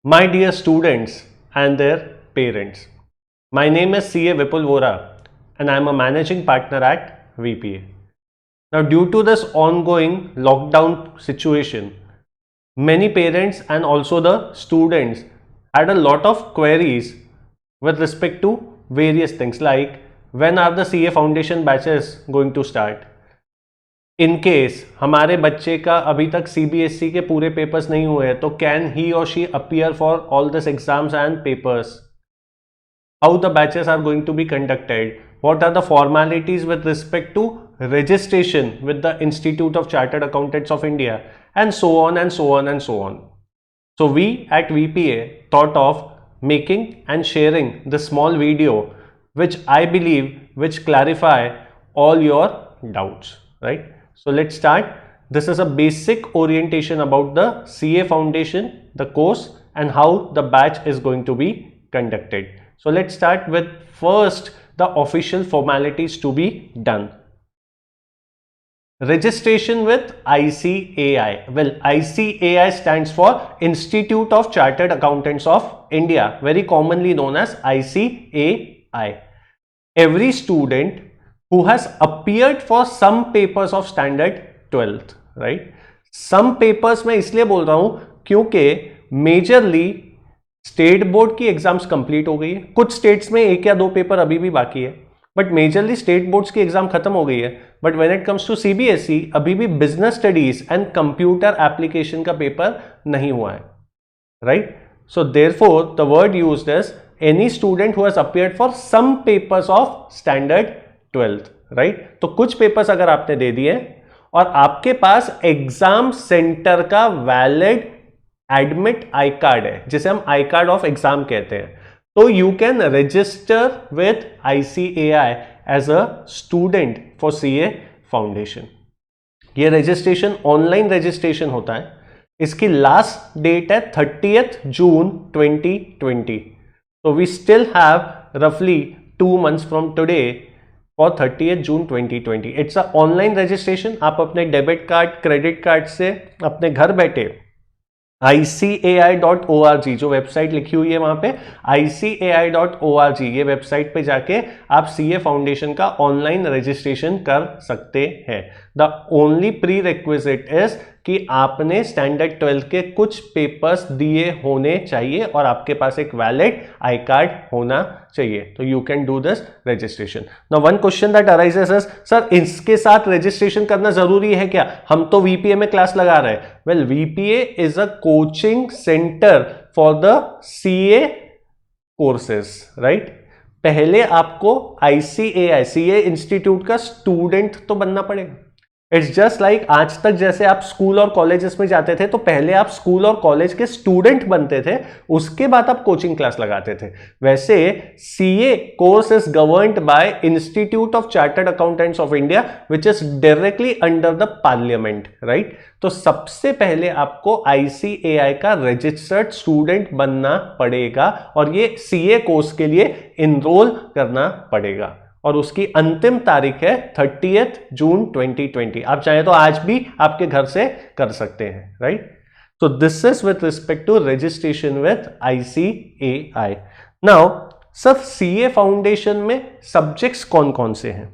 My dear students and their parents, my name is CA Vipul Vora and I am a managing partner at VPA. Now, due to this ongoing lockdown situation, many parents and also the students had a lot of queries with respect to various things like when are the CA foundation batches going to start? In case हमारे बच्चे का अभी तक CBSE के पूरे papers नहीं हुए हैं तो can he or she appear for all this exams and papers, how the batches are going to be conducted, what are the formalities with respect to registration with the Institute of Chartered Accountants of India, and so on and so on and so on. So we at VPA thought of making and sharing this small video which I believe which clarify all your doubts, right? So let's start. This is a basic orientation about the CA foundation, the course, and how the batch is going to be conducted. So let's start with first the official formalities to be done. Registration with ICAI. Well, ICAI stands for Institute of Chartered Accountants of India, very commonly known as ICAI. Every student who has appeared for some papers of standard 12th, right? Some papers मैं इसलिए बोल रहा हूं क्योंकि majorly state board की exams complete हो गई है, कुछ स्टेट्स में एक या दो पेपर अभी भी बाकी है, बट मेजरली स्टेट बोर्ड्स की एग्जाम खत्म हो गई है. But when it comes to CBSE अभी भी business studies and computer application का पेपर नहीं हुआ है, right? So therefore the word used is any student who has appeared for some papers of standard 12th, right? तो कुछ papers अगर आपने दे दिए और आपके पास एग्जाम सेंटर का वैलिड एडमिट आई कार्ड है, जिसे हम आई कार्ड ऑफ एग्जाम कहते हैं, तो you can register with ICAI as a student for CA foundation. ये रजिस्ट्रेशन ऑनलाइन रजिस्ट्रेशन होता है. इसकी लास्ट डेट है 30th June 2020. तो वी स्टिल हैव रफली 2 months from today for 30th June 2020. It's a online registration. आप अपने debit card credit card से अपने घर बैठे ICAI.org जो वेबसाइट लिखी हुई है वहां पे ICAI.org ये वेबसाइट पे जाके आप CA फाउंडेशन का ऑनलाइन रजिस्ट्रेशन कर सकते हैं. The only pre requisite is कि आपने स्टैंडर्ड 12 के कुछ पेपर्स दिए होने चाहिए और आपके पास एक वैलिड आई कार्ड होना चाहिए. तो you can do this registration. Now one question that arises is, sir इसके साथ रजिस्ट्रेशन करना जरूरी है क्या? हम तो VPA में क्लास लगा रहे हैं. Well, VPA is a coaching centre for the CA courses, right? पहले आपको ICAI CA इंस्टीट्यूट का स्टूडेंट तो बनना पड़ेगा. इट्स जस्ट लाइक आज तक जैसे आप स्कूल और कॉलेजेस में जाते थे तो पहले आप स्कूल और कॉलेज के स्टूडेंट बनते थे, उसके बाद आप कोचिंग क्लास लगाते थे. वैसे CA course is governed bye institute of chartered accountants of India which is directly under the parliament, right? तो सबसे पहले आपको ICAI का रजिस्टर्ड स्टूडेंट बनना पड़ेगा और ये CA कोर्स के लिए इनरोल करना पड़ेगा और उसकी अंतिम तारीख है 30th June 2020. आप चाहे तो आज भी आपके घर से कर सकते हैं, right? So this is with respect to registration with ICAI. Now, sir CA foundation में सब्जेक्ट्स कौन कौन से हैं?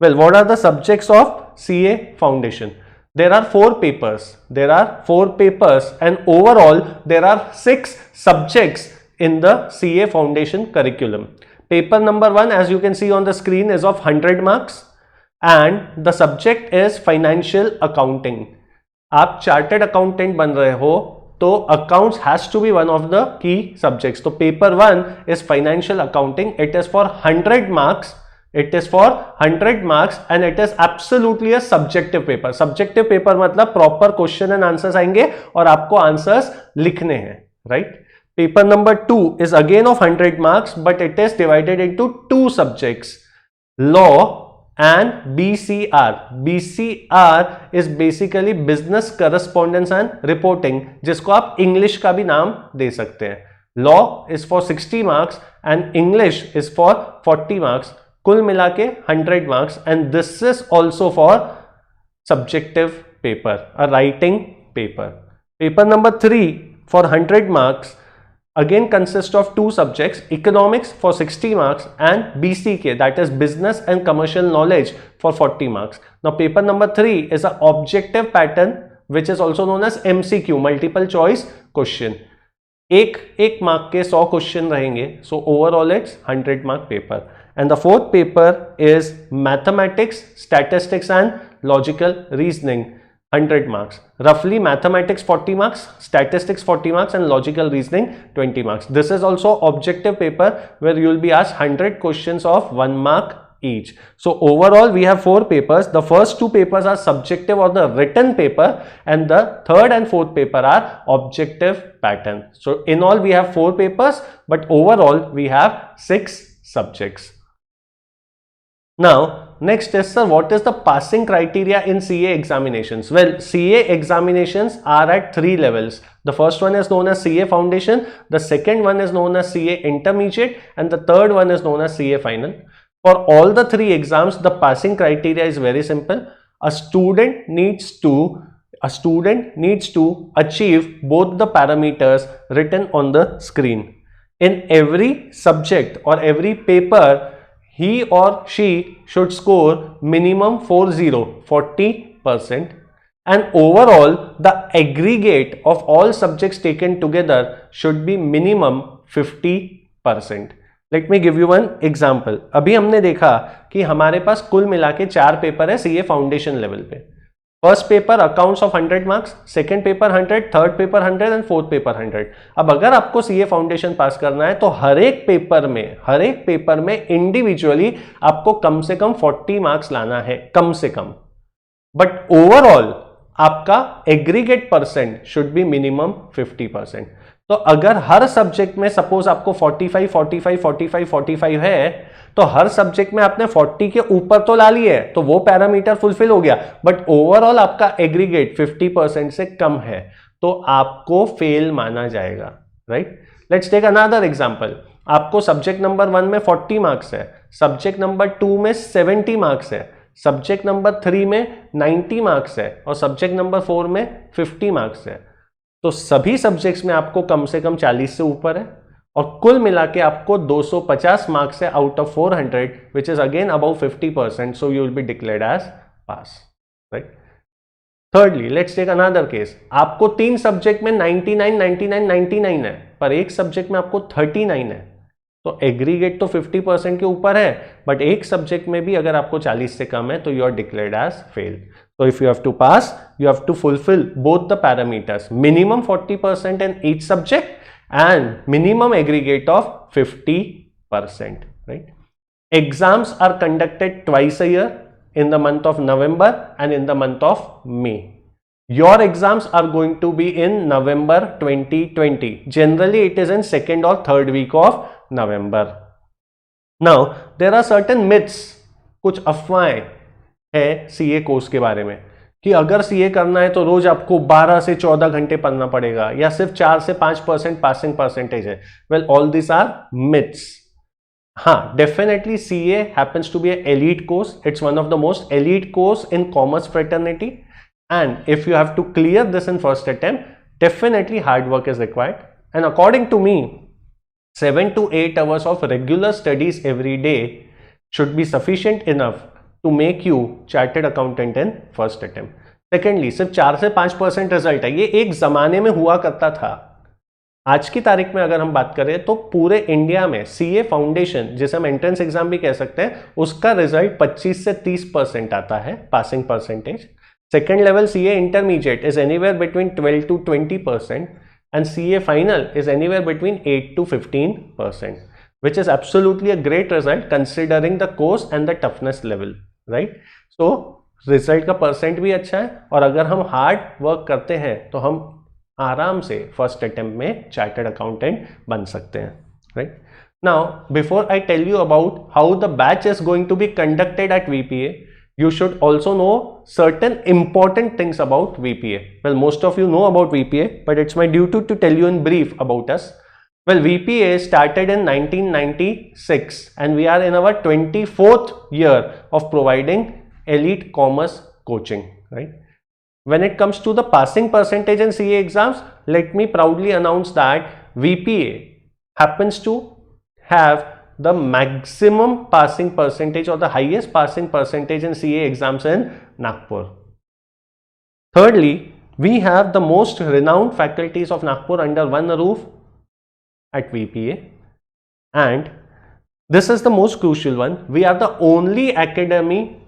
Well, what are the subjects of CA foundation? There are 4 papers. There are 4 papers and overall there are 6 subjects in the CA foundation curriculum. Paper number 1, as you can see on the screen, is of 100 marks and the subject is financial accounting. आप chartered accountant बन रहे हो तो accounts has to be one of the key subjects. तो paper 1 is financial accounting. It is for 100 marks. It is for 100 marks and it is absolutely a subjective paper. Subjective paper मतलब proper question and answers आएंगे और आपको answers लिखने हैं, right? Paper number 2 is again of 100 marks, but it is divided into 2 subjects, law and BCR. BCR is basically business correspondence and reporting, जिसको आप English का भी नाम दे सकते हैं. Law is for 60 marks and English is for 40 marks. कुल मिला के 100 marks and this is also for subjective paper, a writing paper. Paper number 3 for 100 marks. again consists of two subjects, economics for 60 marks and BCK, that is business and commercial knowledge, for 40 marks. Now paper number 3 is an objective pattern which is also known as MCQ, multiple choice question. एक mark के 100 question रहेंगे, so overall it's 100 mark paper. And the fourth paper is mathematics, statistics and logical reasoning, 100 marks. Roughly mathematics 40 marks, statistics 40 marks and logical reasoning 20 marks. This is also objective paper where you will be asked 100 questions of 1 mark each. So overall we have 4 papers. The first 2 papers are subjective or the written paper, and the third and fourth paper are objective pattern. So in all we have 4 papers, but overall we have 6 subjects. Now next is, sir, what is the passing criteria in CA examinations? Well, CA examinations are at 3 levels. The first one is known as CA Foundation, the second one is known as CA Intermediate, and the third one is known as CA Final. For all the 3 exams, the passing criteria is very simple. A student needs to achieve both the parameters written on the screen. In every subject or every paper, he or she should score minimum 40%, and overall the aggregate of all subjects taken together should be minimum 50%. Let me give you one example. अभी हमने देखा कि हमारे पास कुल मिला के 4 paper है CA foundation level पे. First paper accounts of 100 marks, second paper 100, third paper 100 and fourth paper 100. अब अगर आपको CA फाउंडेशन पास करना है तो हर एक पेपर में इंडिविजुअली आपको कम से कम 40 मार्क्स लाना है, कम से कम. बट ओवरऑल आपका aggregate percent should be minimum 50%. तो अगर हर सब्जेक्ट में सपोज आपको 45 है, तो हर सब्जेक्ट में आपने 40 के ऊपर तो ला लिए, तो वो पैरामीटर फुलफिल हो गया. बट ओवरऑल आपका एग्रीगेट 50% से कम है, तो आपको फेल माना जाएगा. Right, let's take another example. आपको सब्जेक्ट नंबर 1 में 40 मार्क्स है, सब्जेक्ट नंबर 2 में 70 मार्क्स है, सब्जेक्ट नंबर 3 में 90 मार्क्स है और सब्जेक्ट नंबर 4 में 50 मार्क्स है. तो सभी सब्जेक्ट्स में आपको कम से कम 40 से ऊपर है और कुल मिला के आपको 250 मार्क्स है out of 400, which is again about 50%. So you will be declared as pass. Right. Thirdly let's take another case. आपको 3 सब्जेक्ट में 99 है, पर एक सब्जेक्ट में आपको 39 है, तो एग्रीगेट तो 50% के ऊपर है, बट एक सब्जेक्ट में भी अगर आपको 40 से कम है तो you are declared as fail. So if you have to pass, you have to fulfill both the parameters, minimum 40% in each subject and minimum aggregate of 50%, right? Exams are conducted twice a year, in the month of November and in the month of May. Your exams are going to be in November 2020. Generally it is in 2nd or 3rd week of November. Now there are certain myths, कुछ अफवाहें है CA course के बारे में, कि अगर CA करना है तो रोज आपको 12 से 14 घंटे पढ़ना पड़ेगा या सिर्फ 4 से 5% पासिंग परसेंटेज है. Well, all this are myths. हाँ, definitely CA happens to be a elite course. It's one of the most elite course in commerce fraternity, and if you have to clear this in first attempt, definitely hard work is required. And according to me, 7 to 8 hours of regular studies every day should be sufficient enough to make you chartered accountant in first attempt. Secondly, सिर्फ 4 से 5% result है, ये एक जमाने में हुआ करता था. आज की तारीख में अगर हम बात करें तो पूरे इंडिया में CA फाउंडेशन, जिसे हम एंट्रेंस एग्जाम भी कह सकते हैं, उसका रिजल्ट 25 से 30% आता है passing percentage. Second level CA intermediate is anywhere between 12 to 20% and CA final is anywhere between 8 to 15%, which is absolutely a great result considering the course and the toughness level. Right. So result का percent भी अच्छा है, और अगर हम hard work करते हैं तो हम आराम से फर्स्ट अटेम्प्ट में चार्टर्ड अकाउंटेंट बन सकते हैं. Right. Now before I tell you about how the batch is going to be conducted at VPA, you should also know certain important things about VPA. Well, most of you know about VPA, but it's my duty to tell you in brief about us. Well, VPA started in 1996 and we are in our 24th year of providing elite commerce coaching, right? When it comes to the passing percentage in CA exams, let me proudly announce that VPA happens to have the maximum passing percentage or the highest passing percentage in CA exams in Nagpur. Thirdly, we have the most renowned faculties of Nagpur under one roof at VPA, and this is the most crucial one. We are the only academy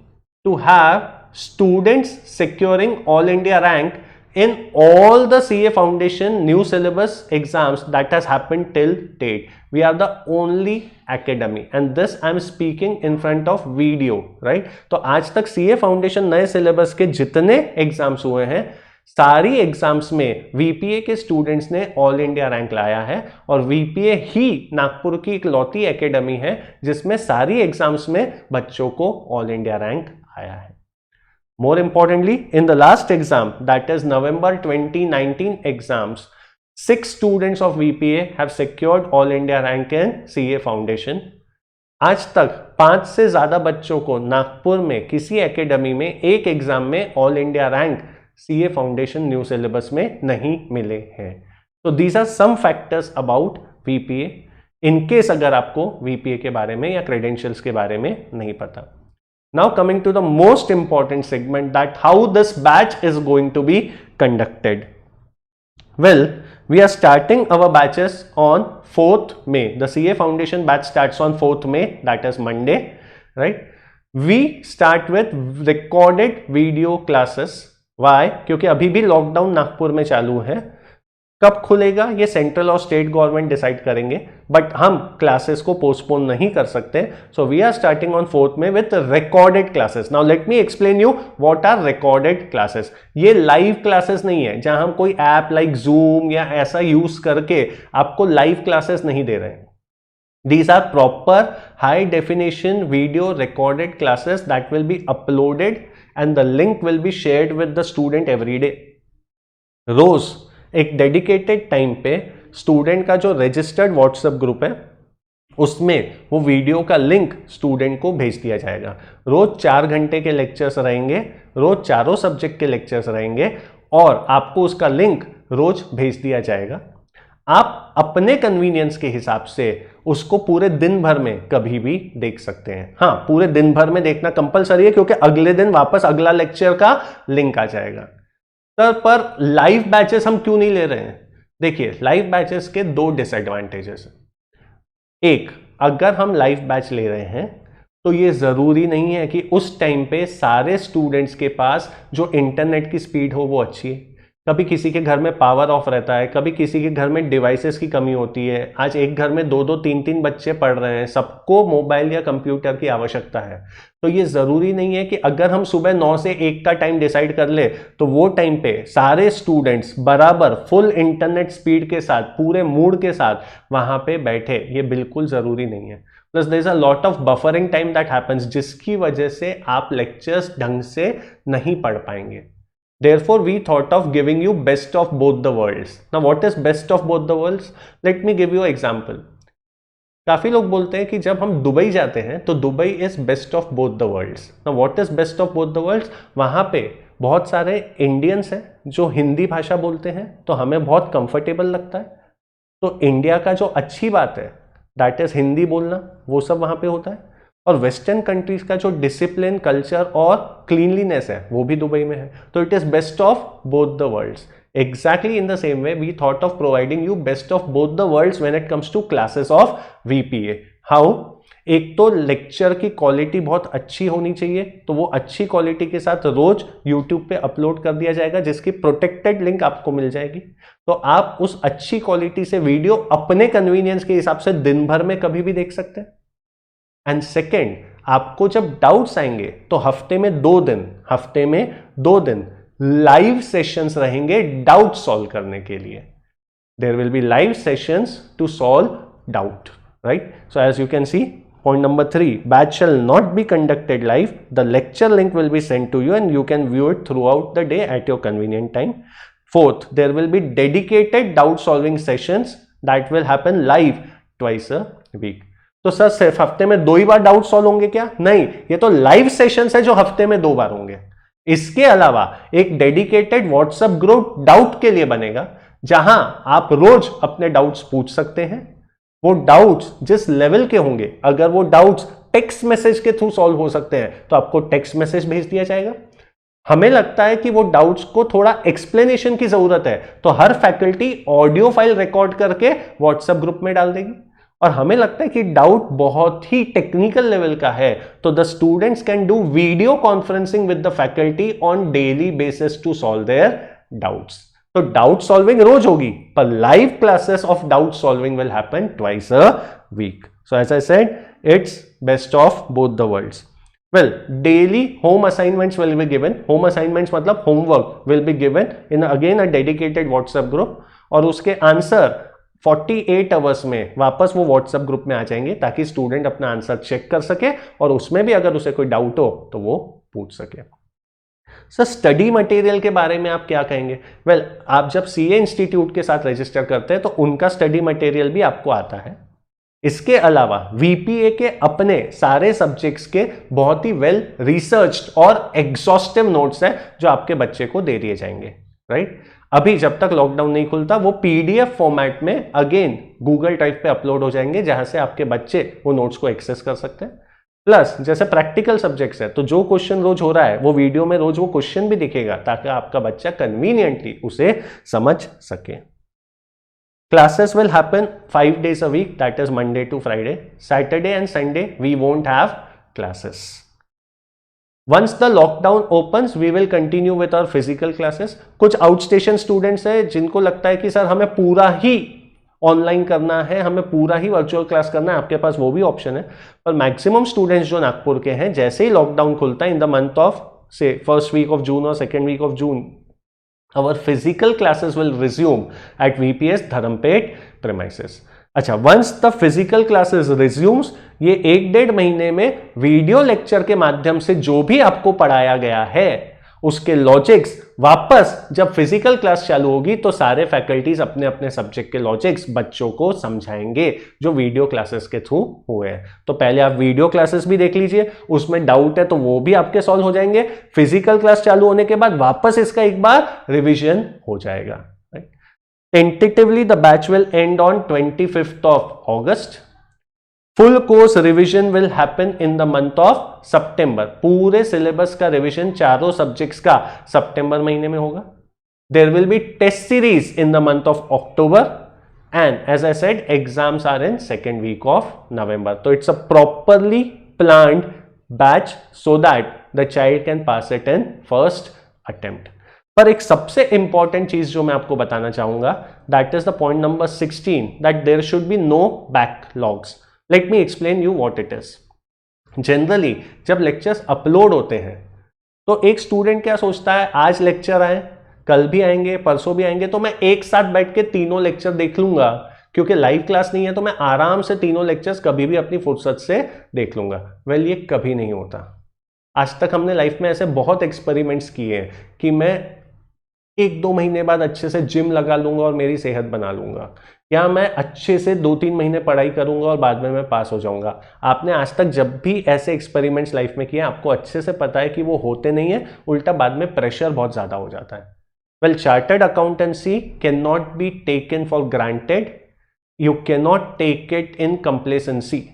to have students securing all India rank in all the CA Foundation new syllabus exams that has happened till date. We are the only academy, and this I am speaking in front of video, right? तो आज तक CA Foundation नए syllabus के जितने exams हुए हैं, सारी exams में VPA के स्टूडेंट्स ने ऑल इंडिया रैंक लाया है, और VPA ही नागपुर की इकलौती एकेडमी है जिसमें सारी एग्जाम्स में बच्चों को ऑल इंडिया रैंक आया है. More importantly, in the last exam, that is November 2019 exams, 6 students of VPA have secured all India rank in CA Foundation. आज तक 5 से ज्यादा बच्चों को नागपुर में किसी एकेडमी में एक एग्जाम में all India rank CA Foundation new syllabus में नहीं मिले हैं. तो these are some factors about VPA, in case अगर आपको VPA के बारे में या क्रेडेंशियल्स के बारे में नहीं पता. Now coming to the most important segment, that how this batch is going to be conducted. Well, we are starting our batches on 4th May. The CA Foundation batch starts on 4th May, that is Monday, right? We start with recorded video classes. Why? क्योंकि अभी भी lockdown Nagpur में चालू है. कब खुलेगा ये central और स्टेट गवर्नमेंट डिसाइड करेंगे, बट हम क्लासेस को पोस्टपोन नहीं कर सकते. So we are starting on 4th में with recorded classes. Now let me explain you what are recorded classes. ये लाइव क्लासेस नहीं है जहां हम कोई ऐप लाइक जूम या ऐसा यूज करके आपको लाइव क्लासेस नहीं दे रहे हैं. These are proper high definition video recorded classes that will be uploaded and the link will be shared with the student every day. रोज एक डेडिकेटेड टाइम पे student का जो रजिस्टर्ड व्हाट्सएप ग्रुप है उसमें वो वीडियो का लिंक स्टूडेंट को भेज दिया जाएगा. रोज 4 घंटे के लेक्चर्स रहेंगे, रोज चारों सब्जेक्ट के लेक्चर्स रहेंगे, और आपको उसका लिंक रोज भेज दिया जाएगा. आप अपने कन्वीनियंस के हिसाब से उसको पूरे दिन भर में कभी भी देख सकते हैं. हाँ, पूरे दिन भर में देखना कंपलसरी है क्योंकि अगले दिन वापस अगला लेक्चर का लिंक आ जाएगा. सर पर लाइव बैचेस हम क्यों नहीं ले रहे हैं? देखिए, लाइव बैचेस के 2 डिसएडवांटेजेस हैं. एक, अगर हम लाइव बैच ले रहे हैं तो ये जरूरी नहीं है कि उस टाइम पे सारे स्टूडेंट्स के पास जो इंटरनेट की स्पीड हो वो अच्छी है. कभी किसी के घर में पावर ऑफ रहता है, कभी किसी के घर में डिवाइसेस की कमी होती है. आज एक घर में 2-2, 3-3 बच्चे पढ़ रहे हैं, सबको मोबाइल या कंप्यूटर की आवश्यकता है. तो ये ज़रूरी नहीं है कि अगर हम सुबह 9 से 1 का टाइम डिसाइड कर ले तो वो टाइम पे सारे स्टूडेंट्स बराबर फुल इंटरनेट स्पीड के साथ, पूरे मूड के साथ वहाँ पे बैठे. ये बिल्कुल ज़रूरी नहीं है. Plus there is a lot of buffering time that happens, जिसकी वजह से आप लेक्चर्स ढंग से नहीं पढ़ पाएंगे. Therefore, we thought of giving you best of both the worlds. Now, what is best of both the worlds? Let me give you an example. काफी लोग बोलते हैं कि जब हम दुबई जाते हैं तो Dubai is best of both the worlds. Now, what is best of both the worlds? वहाँ पे बहुत सारे इंडियंस हैं जो हिंदी भाषा बोलते हैं, तो हमें बहुत कंफर्टेबल लगता है. तो इंडिया का जो अच्छी बात है दैट इज हिंदी बोलना, वो सब वहाँ पे होता है. और वेस्टर्न कंट्रीज का जो डिसिप्लिन, कल्चर और क्लीनलीनेस है वो भी दुबई में है. तो it is best of both the worlds. Exactly in the same way we thought of providing you best of both the worlds when it comes to classes of VPA. How? एक तो lecture की quality बहुत अच्छी होनी चाहिए, तो वो अच्छी क्वालिटी के साथ रोज यूट्यूब पे अपलोड कर दिया जाएगा जिसकी प्रोटेक्टेड लिंक आपको मिल जाएगी. तो आप उस अच्छी क्वालिटी से वीडियो अपने कन्वीनियंस के हिसाब से दिन भर में कभी भी देख सकते हैं. एंड सेकेंड, आपको जब डाउट्स आएंगे तो हफ्ते में 2 दिन लाइव सेशंस रहेंगे डाउट सॉल्व करने के लिए. There will be live sessions to solve doubt, right? So as you can see, point number 3, batch shall not be conducted live. The lecture link will be sent to you and you can view it throughout the day at your convenient time. Fourth, there will be dedicated doubt solving sessions that will happen live twice a week. तो sir सिर्फ हफ्ते में 2 ही बार doubt solve होंगे क्या? नहीं, ये तो live sessions है जो हफ्ते में 2 बार होंगे. इसके अलावा एक डेडिकेटेड व्हाट्सएप ग्रुप डाउट के लिए बनेगा जहां आप रोज अपने डाउट्स पूछ सकते हैं. वो डाउट्स जिस लेवल के होंगे, अगर वो डाउट्स टेक्स्ट मैसेज के थ्रू सॉल्व हो सकते हैं तो आपको टेक्स्ट मैसेज भेज दिया जाएगा। हमें लगता है कि वो डाउट्स को थोड़ा एक्सप्लेनेशन की जरूरत है तो हर फैकल्टी ऑडियो फाइल रिकॉर्ड करके व्हाट्सएप ग्रुप में डाल देगी। और हमें लगता है कि डाउट बहुत ही टेक्निकल लेवल का है तो the students can do video conferencing with the faculty on daily basis to solve their doubts. तो डाउट सॉल्विंग रोज होगी पर live classes of doubt solving will happen twice a week. So as I said, it's best of both the worlds. Well, daily home assignments will be given. Home assignments मतलब homework will be given in again a dedicated WhatsApp group और उसके answer 48 hours में वापस वो WhatsApp group में आ जाएंगे ताकि student अपना आंसर चेक कर सके और उसमें भी अगर उसे कोई डाउट हो तो वो पूछ सके। सर स्टडी मटेरियल के बारे में आप क्या कहेंगे? वेल, आप जब सीए इंस्टीट्यूट के साथ रजिस्टर करते हैं तो उनका स्टडी मटेरियल भी आपको आता है। इसके अलावा वीपीए के अपने सारे सब्जेक्ट्स के बहुत ही वेल रिसर्च्ड और एग्जॉस्टिव नोट्स हैं जो आपके बच्चे को दे दिए जाएंगे, राइट? अभी जब तक लॉकडाउन नहीं खुलता वो पीडीएफ फॉर्मेट में अगेन गूगल ड्राइव पे अपलोड हो जाएंगे जहां से आपके बच्चे वो नोट्स को एक्सेस कर सकते हैं। प्लस जैसे प्रैक्टिकल सब्जेक्ट्स है तो जो क्वेश्चन रोज हो रहा है वो वीडियो में रोज वो क्वेश्चन भी दिखेगा ताकि आपका बच्चा कन्वीनियंटली उसे समझ सके। Classes will happen 5 days a week, that is Monday to Friday. Saturday and Sunday we won't have classes. Once the lockdown opens, we will continue with our physical classes. कुछ outstation students हैं जिनको लगता है कि sir हमें पूरा ही online करना है, हमें पूरा ही वर्चुअल क्लास करना है, आपके पास वो भी ऑप्शन है। पर मैक्सिमम स्टूडेंट्स जो नागपुर के हैं जैसे ही लॉकडाउन खुलता है इन द मंथ ऑफ से फर्स्ट वीक ऑफ जून और second week of June, our physical classes will resume at VPS Dharampet premises. अच्छा, once the physical classes resumes, ये 1-1.5 महीने में वीडियो लेक्चर के माध्यम से जो भी आपको पढ़ाया गया है उसके लॉजिक्स वापस जब फिजिकल क्लास चालू होगी तो सारे फैकल्टीज अपने अपने सब्जेक्ट के लॉजिक्स बच्चों को समझाएंगे जो वीडियो क्लासेस के थ्रू हुए हैं। तो पहले आप वीडियो क्लासेस भी देख लीजिए, उसमें डाउट है तो वो भी आपके सॉल्व हो जाएंगे। फिजिकल क्लास चालू होने के बाद वापस इसका एक बार रिविजन हो जाएगा। Tentatively the batch will end on 25th of August. Full course revision will happen in the month of September. पूरे सिलेबस का रिवीजन चारों सब्जेक्ट्स का सितंबर महीने में होगा। There will be test series in the month of October and as I said exams are in second week of November. तो it's a properly planned batch so that the child can pass it in first attempt. पर एक सबसे important चीज जो मैं आपको बताना चाहूंगा that is the point number 16 that there should be no backlogs. Let me explain you what it is. Generally, जब लेक्चर्स अपलोड होते हैं तो एक स्टूडेंट क्या सोचता है, आज लेक्चर आए, कल भी आएंगे, परसों भी आएंगे, तो मैं एक साथ बैठ के तीनों लेक्चर देख लूंगा क्योंकि लाइव क्लास नहीं है तो मैं आराम से तीनों लेक्चर्स कभी भी अपनी फुर्सत से देख लूंगा। वेल, ये कभी नहीं होता। आज तक हमने लाइफ में ऐसे बहुत एक्सपेरिमेंट्स किए हैं कि मैं 1-2 महीने बाद अच्छे से जिम लगा लूंगा और मेरी सेहत बना लूंगा, या मैं अच्छे से 2-3 महीने पढ़ाई करूंगा और बाद में मैं पास हो जाऊंगा। आपने आज तक जब भी ऐसे एक्सपेरिमेंट्स लाइफ में किए आपको अच्छे से पता है कि वो होते नहीं है, उल्टा बाद में प्रेशर बहुत ज्यादा हो जाता है। Well, chartered accountancy can not be taken for granted, you can not take it in complacency.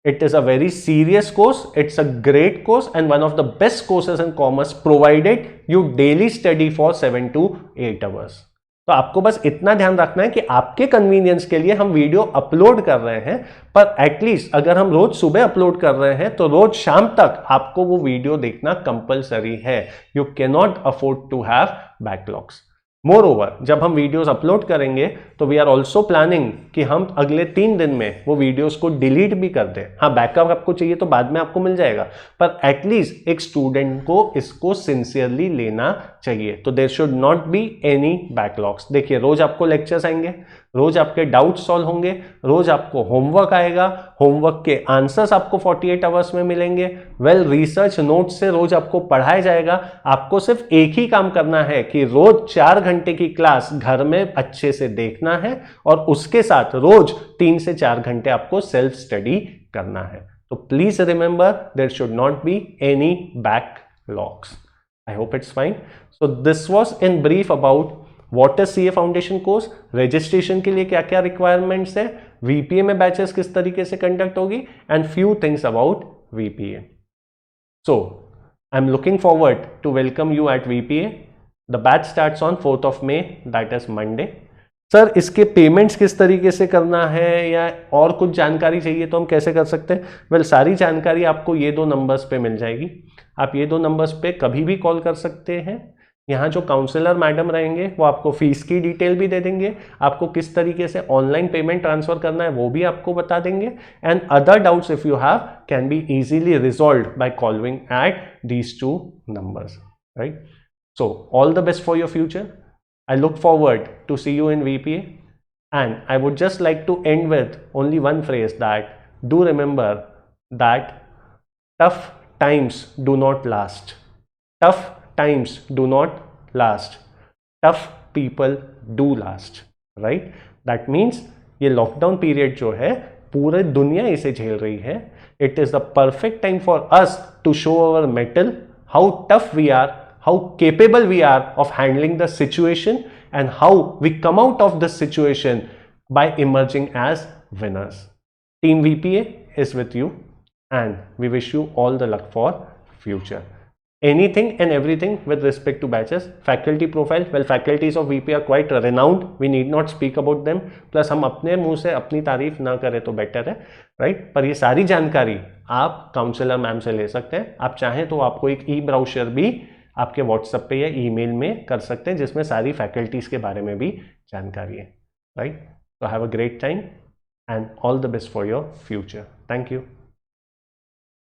It is a very serious course, it's a great course and one of the best courses in commerce provided you daily study for 7 to 8 hours. तो आपको बस इतना ध्यान रखना है कि आपके convenience के लिए हम वीडियो अपलोड कर रहे हैं, पर एटलीस्ट अगर हम रोज सुबह अपलोड कर रहे हैं तो रोज शाम तक आपको वो वीडियो देखना कंपलसरी है। You can not afford to have backlogs. Moreover, जब हम वीडियोस अपलोड करेंगे तो वी आर ऑल्सो प्लानिंग कि हम अगले 3 दिन में वो वीडियोस को डिलीट भी कर दें। हाँ, बैकअप आपको चाहिए तो बाद में आपको मिल जाएगा, पर एटलीस्ट एक स्टूडेंट को इसको सिंसियरली लेना चाहिए। तो there should not be any backlogs. देखिए, रोज आपको लेक्चर्स आएंगे, रोज आपके डाउट सॉल्व होंगे, रोज आपको होमवर्क आएगा, होमवर्क के आंसर्स आपको 48 आवर्स में मिलेंगे। वेल, रिसर्च नोट से रोज आपको पढ़ाया जाएगा। आपको सिर्फ एक ही काम करना है कि रोज 4 घंटे की क्लास घर में अच्छे से देखना है और उसके साथ रोज 3 से 4 घंटे आपको सेल्फ स्टडी करना है। तो please remember there should not be any backlogs. I hope it's fine. So this was in brief about what is CA foundation course, registration के लिए क्या क्या रिक्वायरमेंट्स है, वीपीए में बैचेस किस तरीके से कंडक्ट होगी, and few things about VPA. So I am looking forward to welcome you at VPA. The batch starts on 4th of May, that is Monday. Sir इसके पेमेंट्स किस तरीके से करना है या और कुछ जानकारी चाहिए तो हम कैसे कर सकते हैं? वेल, सारी जानकारी आपको ये 2 नंबर्स पे मिल जाएगी. आप ये 2 नंबर्स पे कभी भी कॉल कर सकते हैं. यहाँ जो काउंसलर मैडम रहेंगे वो आपको फीस की डिटेल भी दे देंगे, आपको किस तरीके से ऑनलाइन पेमेंट ट्रांसफर करना है वो भी आपको बता देंगे, and other doubts if you have can be easily resolved by calling at these 2 numbers, right? So all the best for your future. I look forward to see you in VPA, and I would just like to end with only one phrase, that do remember that tough times do not last. Tough times do not last. Tough people do last, right? That means ये lockdown period जो है पूरे दुनिया इसे झेल रही है. It is the perfect time for us to show our mettle, how tough we are, how capable we are of handling the situation, and how we come out of this situation by emerging as winners. Team VPA is with you, and we wish you all the luck for future. Anything and everything with respect to batches. Faculty profile, well, faculties of VPA are quite renowned, we need not speak about them. Plus हम अपने मुंह से अपनी तारीफ ना करें तो better है, राइट? पर ये सारी जानकारी आप काउंसलर मैम से ले सकते हैं. आप चाहें तो आपको एक ई ब्राउशर भी आपके व्हाट्सएप पे या ईमेल में कर सकते हैं जिसमें सारी फैकल्टीज के बारे में भी जानकारी है, right? So have a great time and all the best for your future. Thank you.